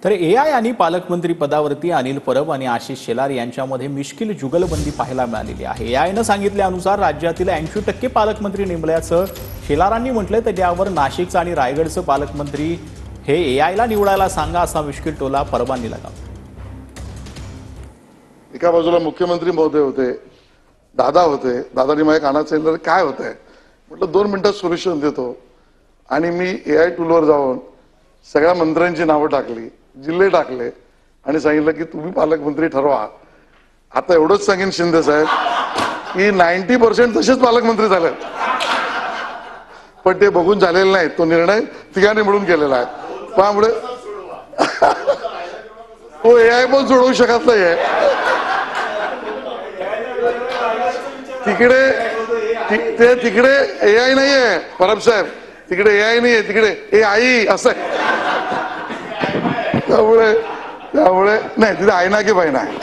तर एआय आणि पालकमंत्री पदावरती अनिल परब आणि आशिष शेलार यांच्यामध्ये मिश्किल जुगलबंदी पाहायला मिळालेली आहे। एआयनं सांगितल्यानुसार राज्यातील 80% पालकमंत्री नेमल्याचं शेलारांनी म्हटलंय, तर यावर नाशिकचा आणि रायगडचं पालकमंत्री हे एआयला निवडायला सांगा असा मिश्किल टोला परबांनी लगावला। एका बाजूला मुख्यमंत्री महोदय होते, दादा होते, दादानी माझ्या कानात सांगितलं काय होतंय, म्हटलं 2 मिनिटात सोल्युशन देतो। आणि मी एआय टूलवर जाऊन सगळ्या मंत्र्यांची नावं टाकली, जिल्हे टाकले आणि सांगितलं की तुम्ही पालकमंत्री ठरवा। आता एवढंच सांगेन शिंदे साहेब की 90% तसेच पालकमंत्री झाले, पण ते बघून झालेले नाही। तो निर्णय तिघांनी मिळून केलेला आहे, त्यामुळे तो एआय पण सोडवू शकत नाहीये। तिकडे एआय नाहीये परब साहेब, तिकडे एआय नाहीये, तिकडे एआई असं आहे। त्यामुळे नाही, तिथे आईना की बाई नाही।